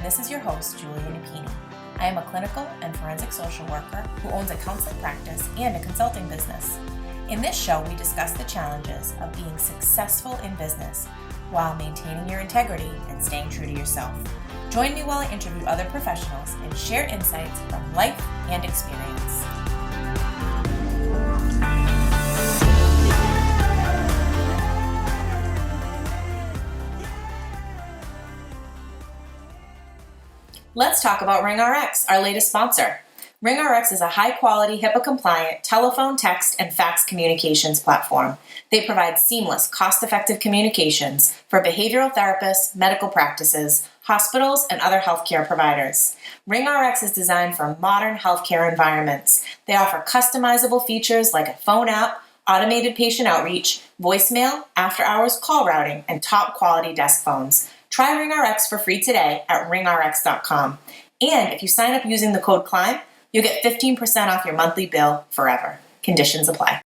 this is your host, Julie Napini. I am a clinical and forensic social worker who owns a counseling practice and a consulting business. In this show, we discuss the challenges of being successful in business while maintaining your integrity and staying true to yourself. Join me while I interview other professionals and share insights from life and experience. Let's talk about RingRx, our latest sponsor. RingRx is a high-quality, HIPAA-compliant telephone, text, and fax communications platform. They provide seamless, cost-effective communications for behavioral therapists, medical practices, hospitals, and other healthcare providers. RingRx is designed for modern healthcare environments. They offer customizable features like a phone app, automated patient outreach, voicemail, after-hours call routing, and top-quality desk phones. Try RingRx for free today at ringrx.com. And if you sign up using the code CLIMB, you'll get 15% off your monthly bill forever. Conditions apply.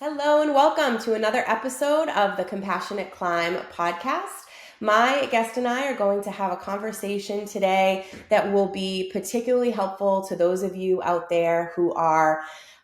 Hello and welcome to another episode of the Compassionate Climb podcast. My guest and I are going to have a conversation today that will be particularly helpful to those of you out there who are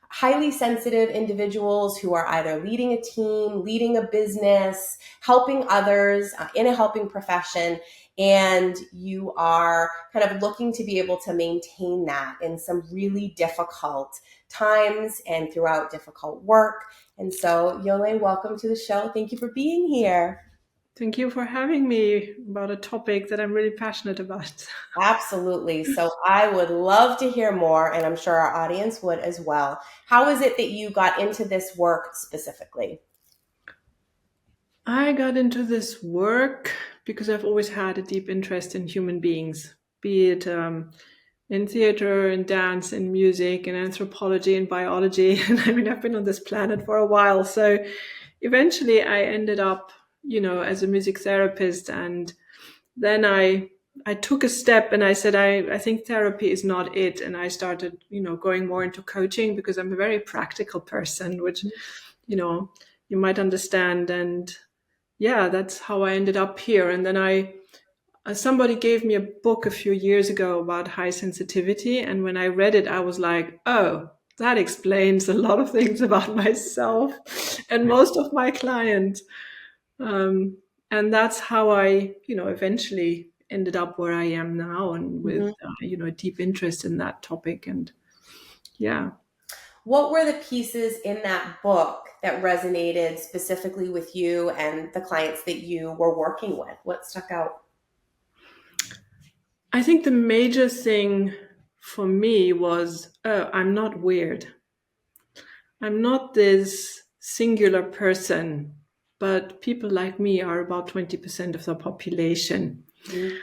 highly sensitive individuals who are either leading a team, leading a business, helping others in a helping profession, and you are kind of looking to be able to maintain that in some really difficult times and throughout difficult work. And so, Jole, welcome to the show. Thank you for being here. Thank you for having me about a topic that I'm really passionate about. Absolutely. So I would love to hear more, and I'm sure our audience would as well. How is it that you got into this work specifically? I got into this work because I've always had a deep interest in human beings, be it in theater, in dance, in music, in anthropology, in biology. And I mean, I've been on this planet for a while. So eventually I ended up as a music therapist. And then I took a step and I said, I think therapy is not it. And I started, going more into coaching because I'm a very practical person, which, you might understand. And yeah, that's how I ended up here. And then somebody gave me a book a few years ago about high sensitivity. And when I read it, I was like, oh, that explains a lot of things about myself and most of my clients. And that's how I, eventually ended up where I am now, and with, a deep interest in that topic. And yeah. What were the pieces in that book that resonated specifically with you and the clients that you were working with? What stuck out? I think the major thing for me was, I'm not weird. I'm not this singular person. But people like me are about 20% of the population. Mm-hmm.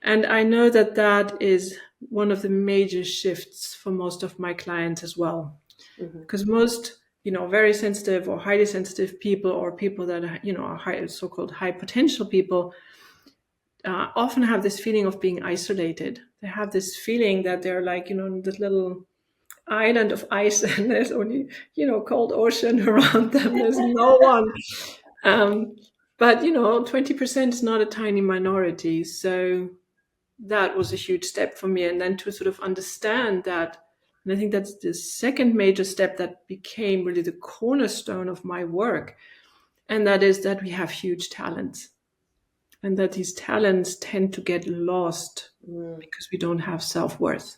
And I know that is one of the major shifts for most of my clients as well. Because most, very sensitive or highly sensitive people, or people that, are so-called high potential people, often have this feeling of being isolated. They have this feeling that they're like, this little island of ice, and there's only, cold ocean around them. There's no one. But 20% is not a tiny minority. So that was a huge step for me. And then to sort of understand that, and I think that's the second major step that became really the cornerstone of my work. And that is that we have huge talents, and that these talents tend to get lost because we don't have self-worth.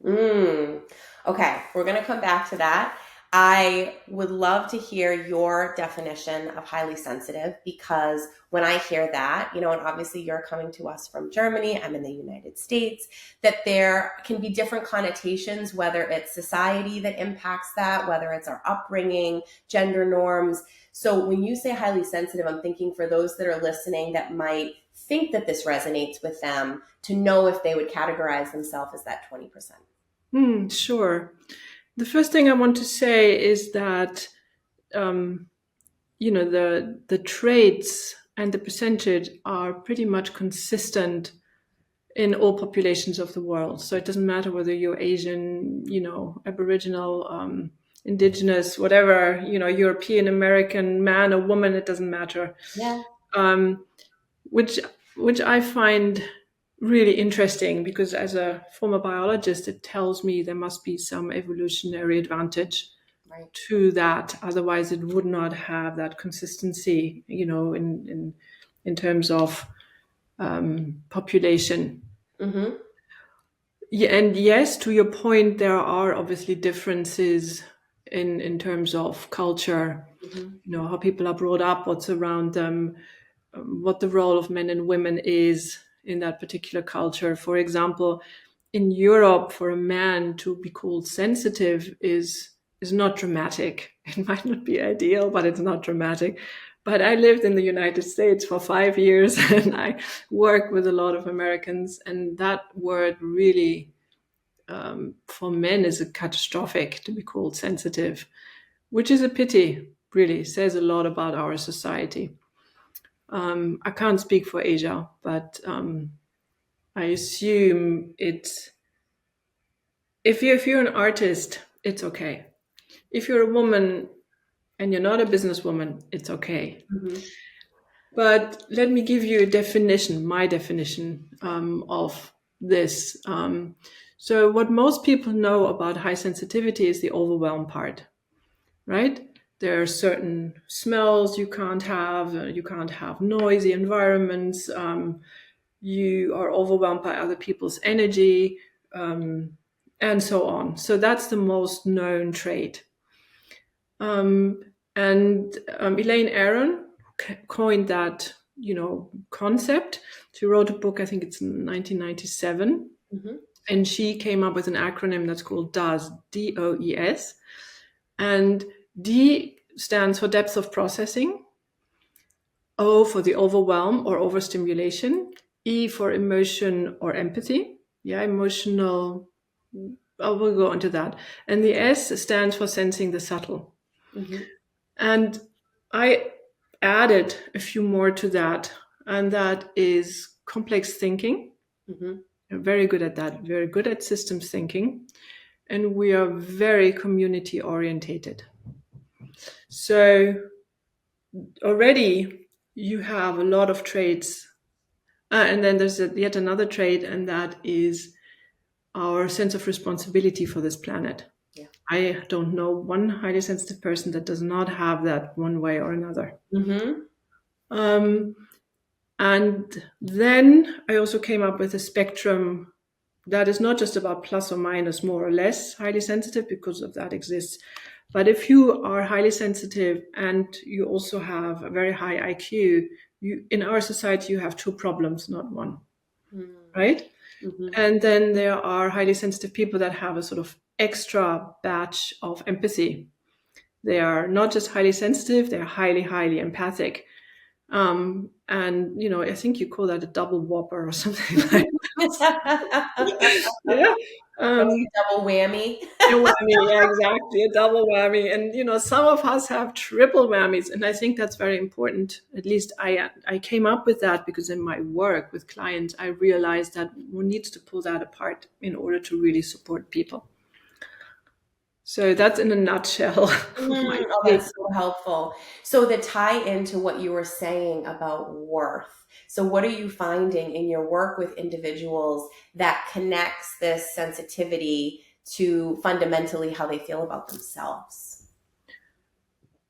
Okay, we're going to come back to that. I would love to hear your definition of highly sensitive, because when I hear that, and obviously you're coming to us from Germany, I'm in the United States, that there can be different connotations, whether it's society that impacts that, whether it's our upbringing, gender norms. So when you say highly sensitive, I'm thinking for those that are listening that might think that this resonates with them, to know if they would categorize themselves as that 20%. Sure. The first thing I want to say is that, the traits and the percentage are pretty much consistent in all populations of the world. So it doesn't matter whether you're Asian, Aboriginal, Indigenous, whatever, European, American, man or woman, it doesn't matter. Yeah. Which which I find really interesting, because as a former biologist, it tells me there must be some evolutionary advantage Right. to that. Otherwise, it would not have that consistency, in terms of population. Mm-hmm. Yeah, and yes, to your point, there are obviously differences in terms of culture. Mm-hmm. How people are brought up, what's around them, what the role of men and women is in that particular culture. For example, in Europe, for a man to be called sensitive is not dramatic. It might not be ideal, but it's not dramatic. But I lived in the United States for 5 years and I worked with a lot of Americans, and that word really, for men, is a catastrophic, to be called sensitive, which is a pity, really says a lot about our society. I can't speak for Asia, but I assume it's, if you're an artist, it's okay. If you're a woman and you're not a businesswoman, it's okay. Mm-hmm. But let me give you a definition, my definition of this. So what most people know about high sensitivity is the overwhelm part, right? There are certain smells you can't have. You can't have noisy environments. You are overwhelmed by other people's energy, and so on. So that's the most known trait. And Elaine Aron coined that, concept. She wrote a book, I think it's in 1997, Mm-hmm. and she came up with an acronym that's called DOES, DOES. And D stands for depth of processing, O for the overwhelm or overstimulation, E for emotion or empathy. Yeah, emotional. I will go into that. And the S stands for sensing the subtle. Mm-hmm. And I added a few more to that, and that is complex thinking. Mm-hmm. We're very good at that, very good at systems thinking. And we are very community orientated. So already you have a lot of traits. And then there's yet another trait, and that is our sense of responsibility for this planet. Yeah. I don't know one highly sensitive person that does not have that one way or another. Mm-hmm. And then I also came up with a spectrum that is not just about plus or minus, more or less highly sensitive, because of that exists. But if you are highly sensitive and you also have a very high IQ, in our society, you have two problems, not one, right? Mm-hmm. And then there are highly sensitive people that have a sort of extra batch of empathy. They are not just highly sensitive, they're highly, highly empathic. And, I think you call that a double whopper or something like that. Yeah. Double whammy. A whammy, yeah, exactly, a double whammy. And some of us have triple whammies, and I think that's very important. At least I came up with that because in my work with clients, I realized that one needs to pull that apart in order to really support people. So that's in a nutshell. Oh, that's so helpful. So the tie into what you were saying about worth. So what are you finding in your work with individuals that connects this sensitivity to fundamentally how they feel about themselves?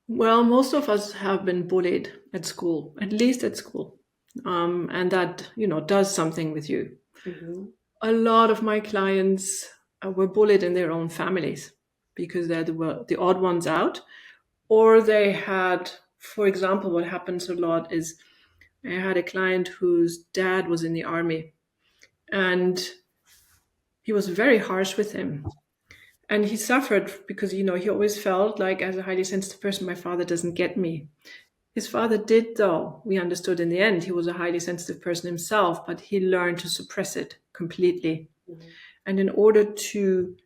Well, most of us have been bullied at school, at least at school. And that, does something with you. Mm-hmm. A lot of my clients were bullied in their own families because they're the odd ones out. Or they had, for example, what happens a lot is I had a client whose dad was in the army, and he was very harsh with him. And he suffered because, he always felt like, as a highly sensitive person, my father doesn't get me. His father did, though. We understood in the end he was a highly sensitive person himself, but he learned to suppress it completely. Mm-hmm. And in order to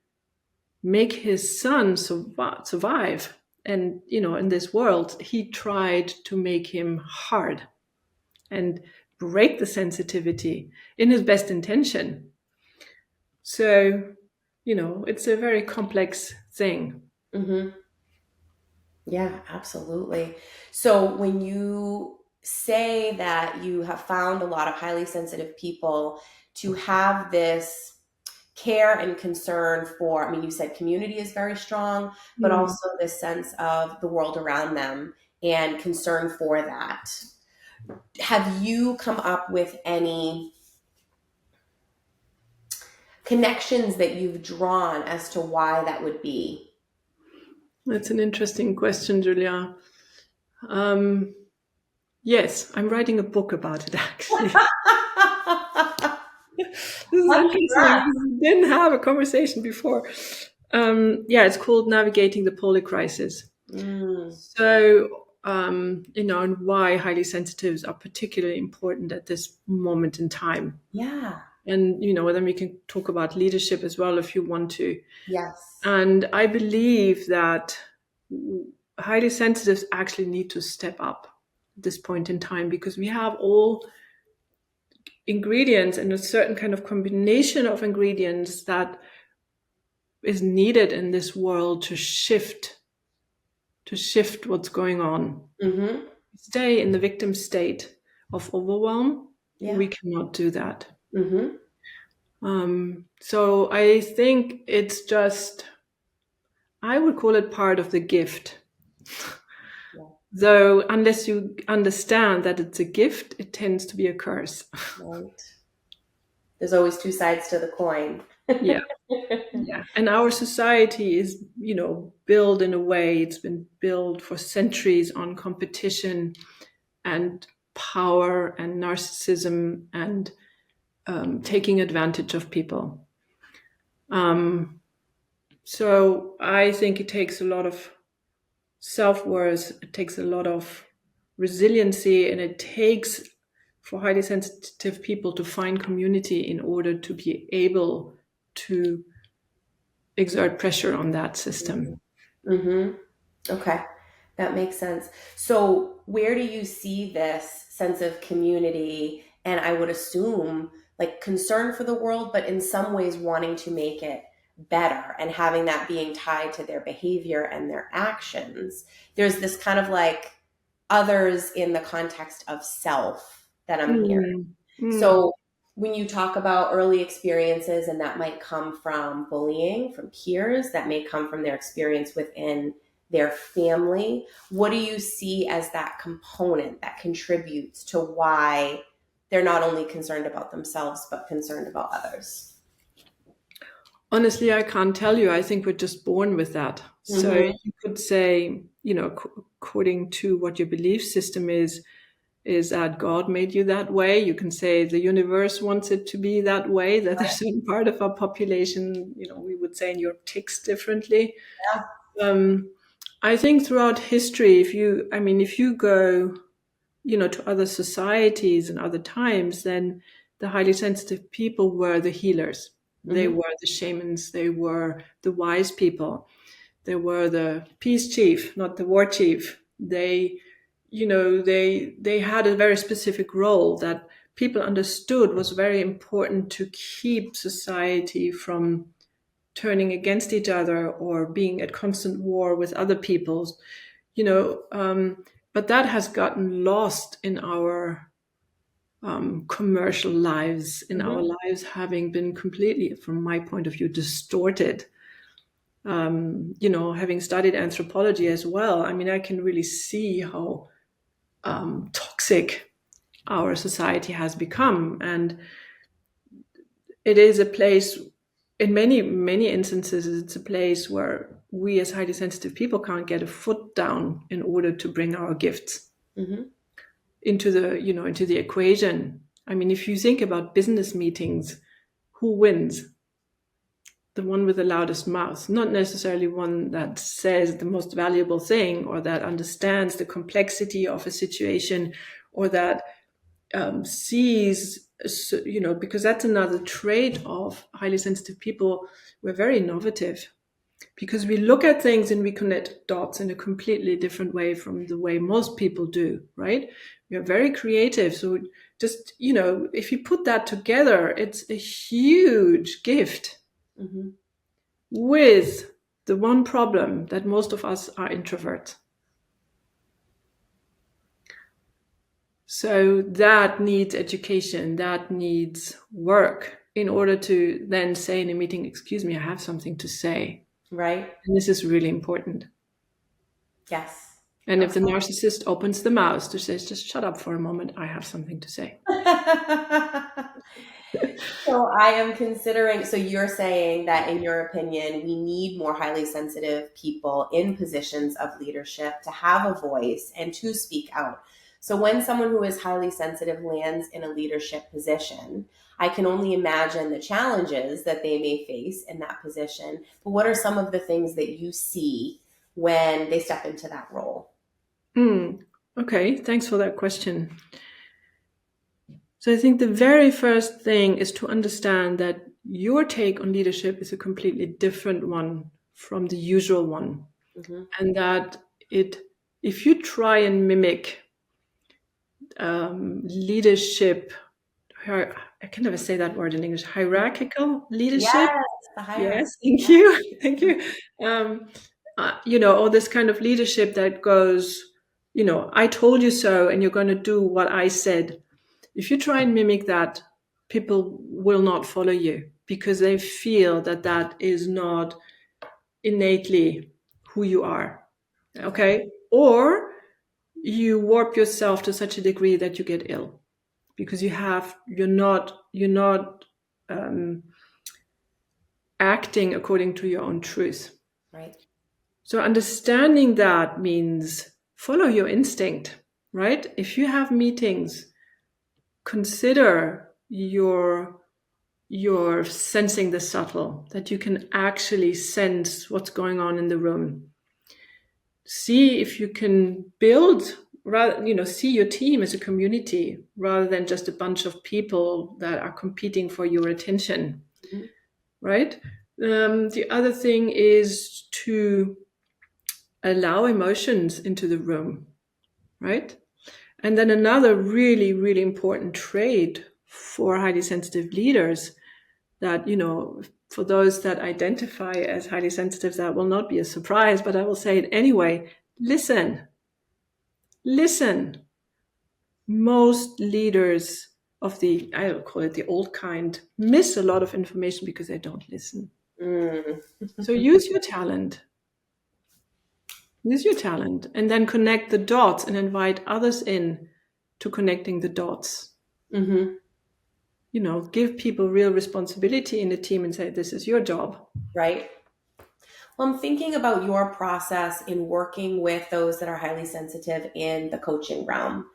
make his son survive, and, in this world, he tried to make him hard and break the sensitivity in his best intention. So, it's a very complex thing. Mm-hmm. Yeah, absolutely. So when you say that you have found a lot of highly sensitive people to have this care and concern for, I mean, you said community is very strong, but Mm. also this sense of the world around them and concern for that. Have you come up with any connections that you've drawn as to why that would be? That's an interesting question, Julia. Yes, I'm writing a book about it, actually. This is interesting because we didn't have a conversation before. Yeah, it's called Navigating the Polar Crisis. So, and why highly sensitives are particularly important at this moment in time. Yeah. And, then we can talk about leadership as well if you want to. Yes. And I believe that highly sensitives actually need to step up at this point in time, because we have all ingredients and a certain kind of combination of ingredients that is needed in this world to shift what's going on. Mm-hmm. Stay in the victim state of overwhelm. Yeah. We cannot do that. Mm-hmm. So I think it's just, I would call it part of the gift. Yeah. Though, unless you understand that it's a gift, it tends to be a curse. Right. There's always two sides to the coin. Yeah. Yeah. And our society is, built in a way, it's been built for centuries on competition and power and narcissism and taking advantage of people. So I think it takes a lot of self-worth, it takes a lot of resiliency, and it takes for highly sensitive people to find community in order to be able to exert pressure on that system. Mm-hmm. Okay, that makes sense. So where do you see this sense of community, and I would assume like concern for the world, but in some ways wanting to make it better and having that being tied to their behavior and their actions? There's this kind of like others in the context of self that I'm hearing. So when you talk about early experiences, and that might come from bullying, from peers, that may come from their experience within their family, what do you see as that component that contributes to why they're not only concerned about themselves, but concerned about others? Honestly, I can't tell you. I think we're just born with that. Mm-hmm. So you could say, according to what your belief system is that God made you that way. You can say the universe wants it to be that way, that a certain part of our population, we would say in Europe ticks differently. Yeah. I think throughout history, if you go, to other societies and other times, then the highly sensitive people were the healers. Mm-hmm. They were the shamans. They were the wise people. They were the peace chief, not the war chief. They had a very specific role that people understood was very important to keep society from turning against each other or being at constant war with other peoples, but that has gotten lost in our commercial lives, in our lives having been completely, from my point of view, distorted. Having studied anthropology as well, I can really see how toxic our society has become. And it is a place, in many, many instances, it's a place where we as highly sensitive people can't get a foot down in order to bring our gifts into the equation. If you think about business meetings, who wins? The one with the loudest mouth, not necessarily one that says the most valuable thing or that understands the complexity of a situation or that sees, because that's another trait of highly sensitive people. We're very innovative because we look at things and we connect dots in a completely different way from the way most people do, right? We are very creative. So just, if you put that together, it's a huge gift. Mm-hmm. With the one problem that most of us are introverts. So that needs education, that needs work in order to then say in a meeting, excuse me, I have something to say. Right. And this is really important. Yes. And if the narcissist opens the mouth to say, just shut up for a moment, I have something to say. So I am considering, so you're saying that in your opinion, we need more highly sensitive people in positions of leadership to have a voice and to speak out. So when someone who is highly sensitive lands in a leadership position, I can only imagine the challenges that they may face in that position. But what are some of the things that you see when they step into that role? Okay, thanks for that question. So I think the very first thing is to understand that your take on leadership is a completely different one from the usual one. Mm-hmm. And that if you try and mimic leadership, I can never say that word in English, hierarchical leadership. Yes, the hierarchy. Yes, thank you. Thank you. Or this kind of leadership that goes, I told you so, and you're going to do what I said. If you try and mimic that, people will not follow you because they feel that that is not innately who you are. Okay? Or you warp yourself to such a degree that you get ill because you're not acting according to your own truth. Right. So understanding that means follow your instinct, right? If you have meetings, consider you're sensing the subtle, that you can actually sense what's going on in the room. See if you can build, see your team as a community rather than just a bunch of people that are competing for your attention, mm-hmm. Right? The other thing is to allow emotions into the room, right? And then another really, really important trait for highly sensitive leaders that, for those that identify as highly sensitive, that will not be a surprise, but I will say it anyway. Listen. Most leaders of I will call it the old kind, miss a lot of information because they don't listen. So use your talent. Use your talent and then connect the dots and invite others in to connecting the dots. Mm-hmm. Give people real responsibility in the team and say, this is your job. Right. Well, I'm thinking about your process in working with those that are highly sensitive in the coaching realm.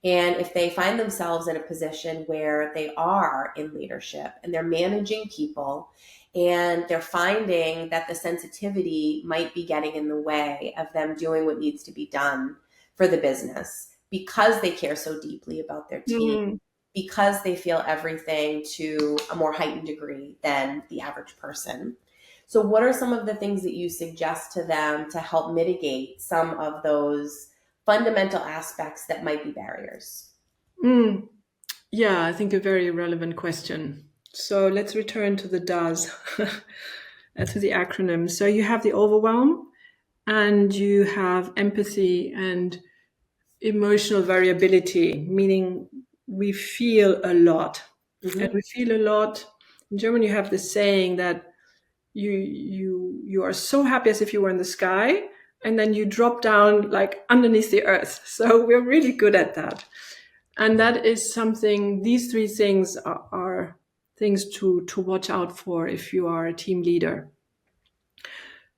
And if they find themselves in a position where they are in leadership and they're managing people and they're finding that the sensitivity might be getting in the way of them doing what needs to be done for the business because they care so deeply about their team, because they feel everything to a more heightened degree than the average person. So what are some of the things that you suggest to them to help mitigate some of those fundamental aspects that might be barriers? Yeah, I think a very relevant question. So let's return to the DAS, to the acronym. So you have the overwhelm and you have empathy and emotional variability, meaning we feel a lot. Mm-hmm. And we feel a lot. In German, you have this saying that you are so happy as if you were in the sky, and then you drop down like underneath the earth. So we're really good at that. And that is something, these three things are things to watch out for if you are a team leader.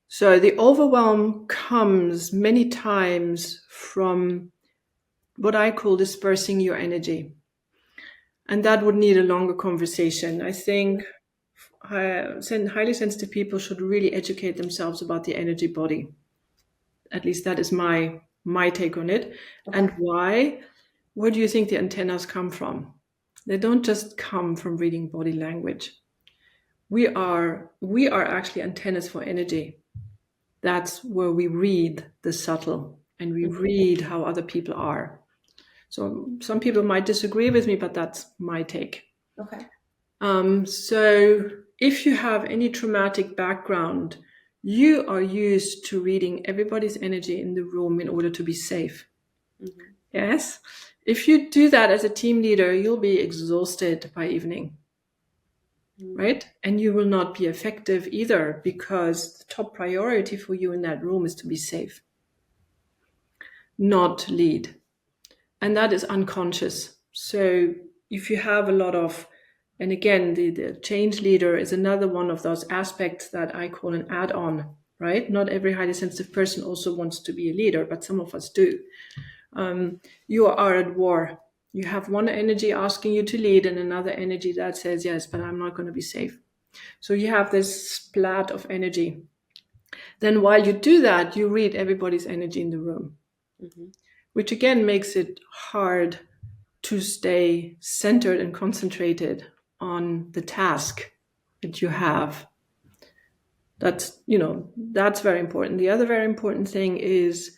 So the overwhelm comes many times from what I call dispersing your energy. And that would need a longer conversation. I think highly sensitive people should really educate themselves about the energy body. At least that is my take on it. Okay. And why? Where do you think the antennas come from? They don't just come from reading body language. We are actually antennas for energy. That's where we read the subtle and we read how other people are. So some people might disagree with me, but that's my take. Okay. So if you have any traumatic background, you are used to reading everybody's energy in the room in order to be safe. Mm-hmm. Yes. If you do that as a team leader, you'll be exhausted by evening, right? And you will not be effective either, because the top priority for you in that room is to be safe, not lead. And that is unconscious. So if you have a lot of, and again, the change leader is another one of those aspects that I call an add-on, right? Not every highly sensitive person also wants to be a leader, but some of us do. You are at war. You have one energy asking you to lead and another energy that says, yes, but I'm not going to be safe. So you have this splat of energy. Then while you do that, you read everybody's energy in the room, which again makes it hard to stay centered and concentrated on the task that you have. That's very important. The other very important thing is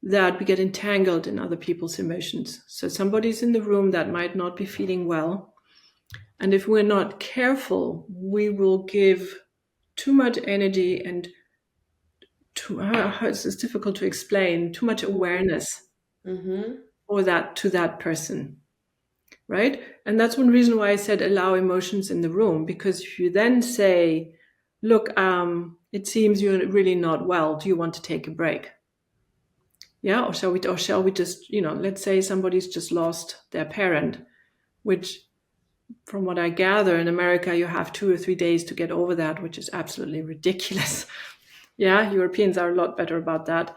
that we get entangled in other people's emotions. So somebody's in the room that might not be feeling well. And if we're not careful, we will give too much energy and it's difficult to explain, too much awareness or that to that person, right? And that's one reason why I said allow emotions in the room, because if you then say, look, it seems you're really not well. Do you want to take a break? Yeah, or shall we just, let's say somebody's just lost their parent, which from what I gather in America, you have 2 or 3 days to get over that, which is absolutely ridiculous. Yeah, Europeans are a lot better about that.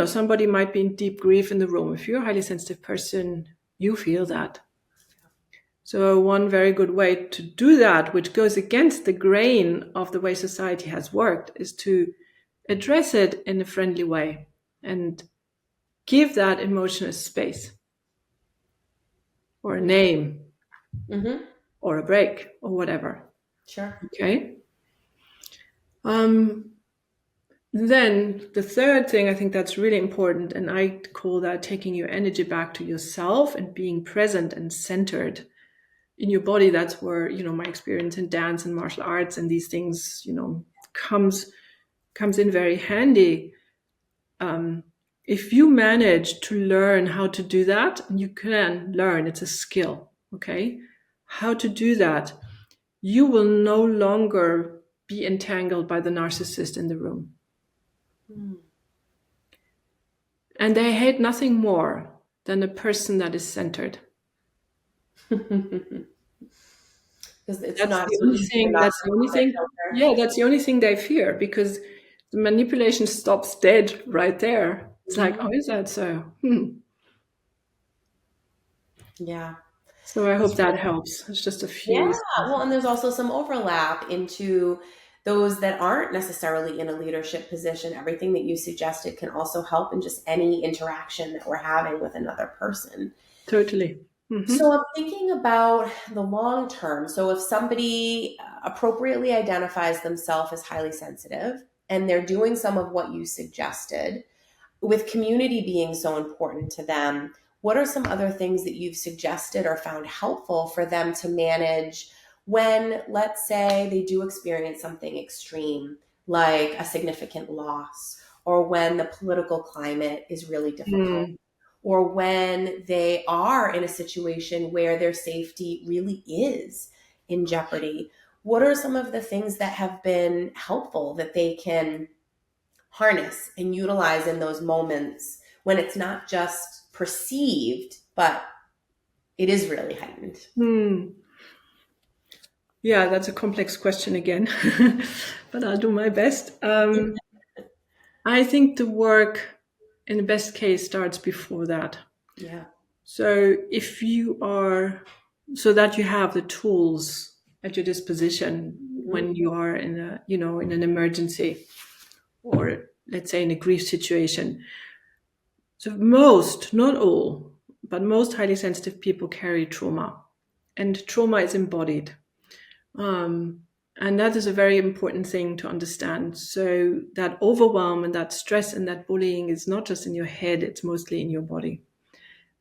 Somebody might be in deep grief in the room. If you're a highly sensitive person, you feel that. So one very good way to do that, which goes against the grain of the way society has worked, is to address it in a friendly way and give that emotion a space or a name or a break or whatever. Sure. Okay. Then the third thing I think that's really important, and I call that taking your energy back to yourself and being present and centered in your body. That's where, my experience in dance and martial arts and these things, comes in very handy. If you manage to learn how to do that, and you can learn, it's a skill, okay? How to do that, you will no longer be entangled by the narcissist in the room. And they hate nothing more than a person that is centered. Because it's That's not the only thing. That's the only thing. Yeah, that's the only thing they fear, because the manipulation stops dead right there. It's like, oh, is that so? Yeah. So I hope that helps. It's just a few. Yeah. Well, and there's also some overlap into those that aren't necessarily in a leadership position. Everything that you suggested can also help in just any interaction that we're having with another person. Totally. So I'm thinking about the long term. So if somebody appropriately identifies themselves as highly sensitive and they're doing some of what you suggested, with community being so important to them, what are some other things that you've suggested or found helpful for them to manage when, let's say, they do experience something extreme, like a significant loss, or when the political climate is really difficult, or when they are in a situation where their safety really is in jeopardy? What are some of the things that have been helpful that they can harness and utilize in those moments when it's not just perceived, but it is really heightened? Yeah, that's a complex question again, but I'll do my best. I think the work in the best case starts before that. Yeah. So if you are, so that you have the tools at your disposition when you are in in an emergency, or let's say in a grief situation. So most, not all, but most highly sensitive people carry trauma, and trauma is embodied. And that is a very important thing to understand. So that overwhelm and that stress and that bullying is not just in your head, it's mostly in your body.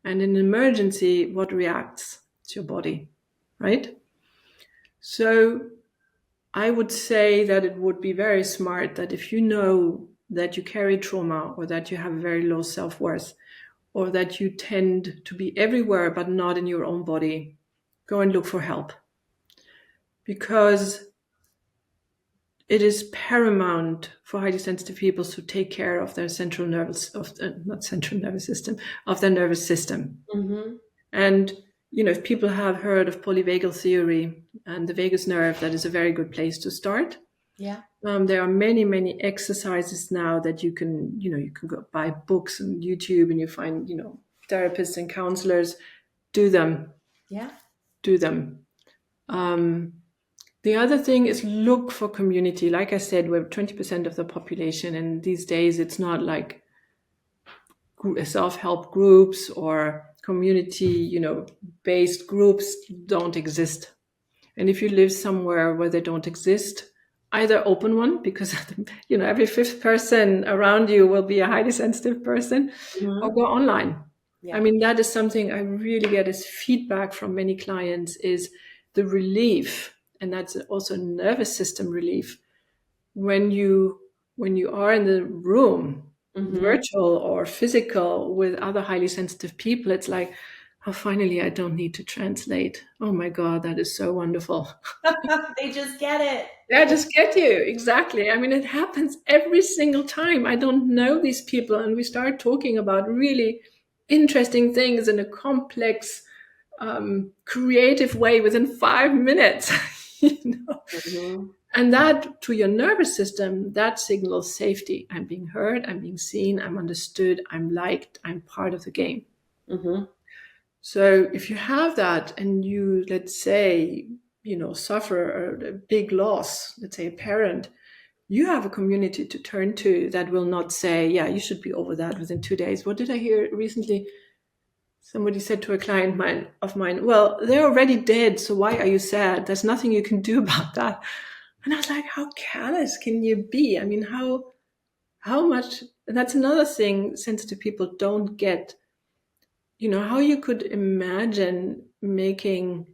And in an emergency, what reacts? It's your body, right? So I would say that it would be very smart that if you know that you carry trauma or that you have very low self-worth, or that you tend to be everywhere but not in your own body, go and look for help. Because it is paramount for highly sensitive people to take care of their of their nervous system. Mm-hmm. And, if people have heard of polyvagal theory and the vagus nerve, that is a very good place to start. Yeah. There are many, many exercises now that you can go buy books on YouTube, and you find, therapists and counselors. Do them. Yeah. Do them. The other thing is look for community. Like I said, we're 20% of the population, and these days it's not like self-help groups or community, based groups don't exist. And if you live somewhere where they don't exist, either open one, because every fifth person around you will be a highly sensitive person, or go online. Yeah. I mean, that is something I really get as feedback from many clients, is the relief, and that's also nervous system relief, when you are in the room, virtual or physical, with other highly sensitive people. It's like, oh, finally, I don't need to translate. Oh my God, that is so wonderful. They just get it. Yeah, just get you. Exactly. I mean, it happens every single time. I don't know these people, and we start talking about really interesting things in a complex, creative way within 5 minutes. And that, to your nervous system, that signals safety. I'm being heard, I'm being seen, I'm understood, I'm liked, I'm part of the game. So if you have that, and you, let's say, suffer a big loss, let's say a parent, you have a community to turn to that will not say, yeah, you should be over that within 2 days. What did I hear recently? Somebody said to a client of mine, well, they're already dead, so why are you sad? There's nothing you can do about that. And I was like, how callous can you be? I mean, how much, and that's another thing sensitive people don't get, how you could imagine making,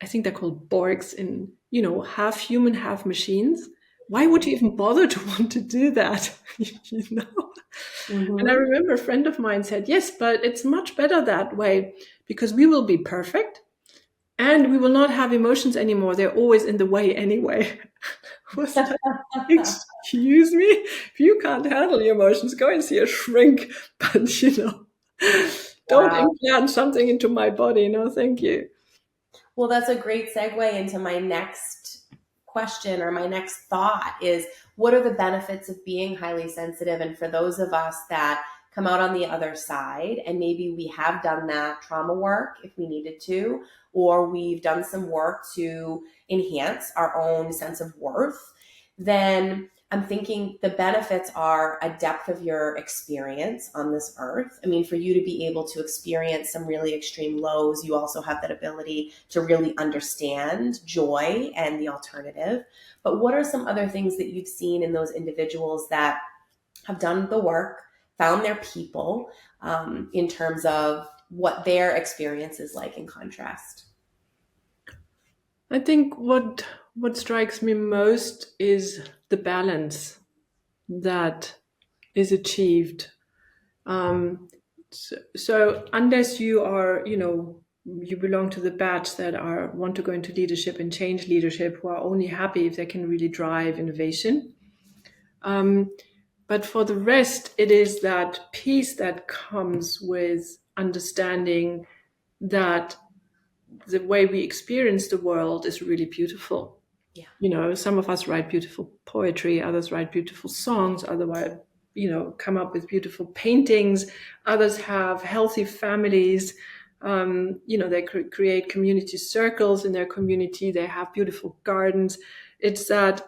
I think they're called Borgs, in, half human, half machines. Why would you even bother to want to do that? And I remember a friend of mine said, yes, but it's much better that way, because we will be perfect and we will not have emotions anymore. They're always in the way anyway. Was like, excuse me? If you can't handle your emotions, go and see a shrink. But, don't implant something into my body. No, thank you. Well, that's a great segue into my next question, or my next thought is, what are the benefits of being highly sensitive? And for those of us that come out on the other side, and maybe we have done that trauma work if we needed to, or we've done some work to enhance our own sense of worth, then I'm thinking the benefits are a depth of your experience on this earth. I mean, for you to be able to experience some really extreme lows, you also have that ability to really understand joy and the alternative. But what are some other things that you've seen in those individuals that have done the work, found their people, in terms of what their experience is like in contrast? I think what strikes me most is the balance that is achieved. So unless you are, you belong to the batch that want to go into leadership and change leadership, who are only happy if they can really drive innovation. But for the rest, it is that peace that comes with understanding that the way we experience the world is really beautiful. Yeah. Some of us write beautiful poetry, others write beautiful songs, otherwise, come up with beautiful paintings. Others have healthy families. They create community circles in their community. They have beautiful gardens. It's that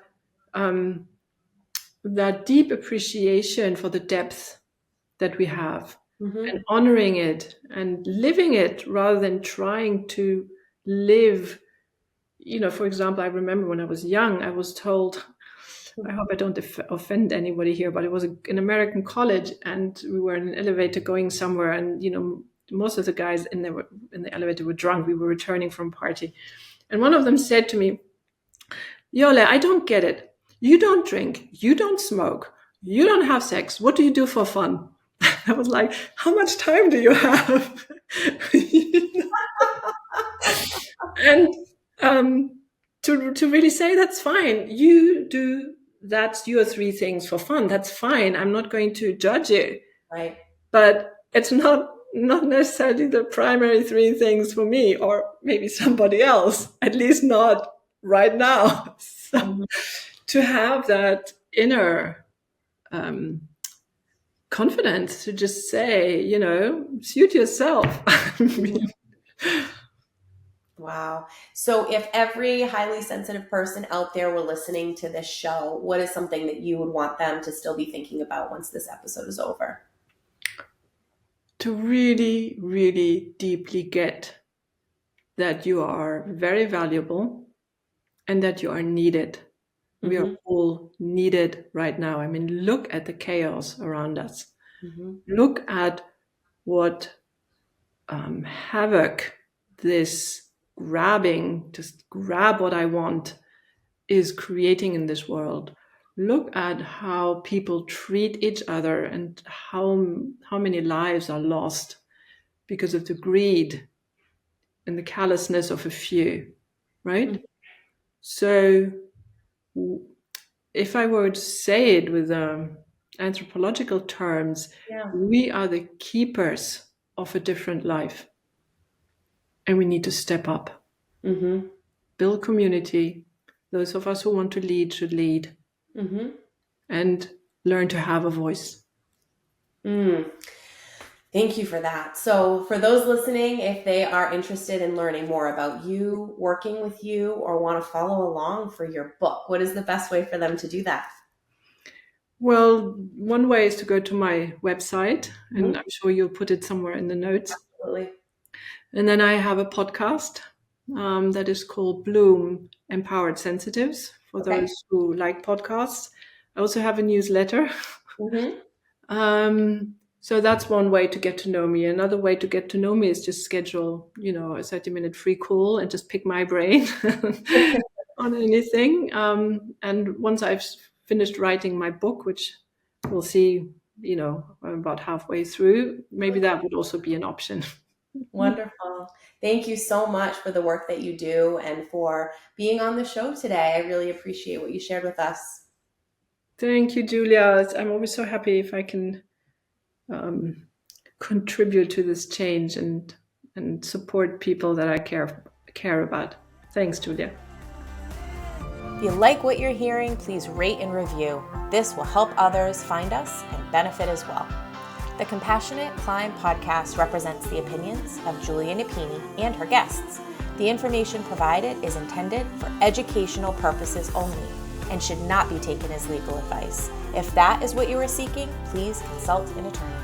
deep appreciation for the depth that we have, and honoring it and living it rather than trying to live. For example, I remember when I was young, I was told, I hope I don't offend anybody here, but it was an American college, and we were in an elevator going somewhere, and most of the guys in the elevator were drunk. We were returning from a party, and one of them said to me, Jole, I don't get it. You don't drink, you don't smoke, you don't have sex. What do you do for fun? I was like, how much time do you have? And to really say, that's fine. You do, that's your 3 things for fun. That's fine. I'm not going to judge you. Right. But it's not necessarily the primary 3 things for me, or maybe somebody else, at least not right now. So to have that inner confidence to just say, suit yourself. Wow. So if every highly sensitive person out there were listening to this show, what is something that you would want them to still be thinking about once this episode is over? To really, really deeply get that you are very valuable and that you are needed. We are all needed right now. I mean, look at the chaos around us. Look at what havoc this just grab what I want, is creating in this world. Look at how people treat each other and how many lives are lost because of the greed and the callousness of a few, right? So if I were to say it with anthropological terms, we are the keepers of a different life. And we need to step up, build community. Those of us who want to lead should lead, and learn to have a voice. Thank you for that. So for those listening, if they are interested in learning more about you, working with you, or want to follow along for your book, what is the best way for them to do that? Well, one way is to go to my website, and I'm sure you'll put it somewhere in the notes. Absolutely. And then I have a podcast that is called Bloom Empowered Sensitives, for those who like podcasts. I also have a newsletter. So that's one way to get to know me. Another way to get to know me is just schedule, a 30-minute free call and just pick my brain on anything. And once I've finished writing my book, which we'll see, about halfway through, maybe that would also be an option. Wonderful. Thank you so much for the work that you do and for being on the show today. I really appreciate what you shared with us. Thank you, Julia. I'm always so happy if I can contribute to this change and support people that I care about. Thanks, Julia. If you like what you're hearing, please rate and review. This will help others find us and benefit as well. The Compassionate Climb podcast represents the opinions of Julia Napini and her guests. The information provided is intended for educational purposes only and should not be taken as legal advice. If that is what you are seeking, please consult an attorney.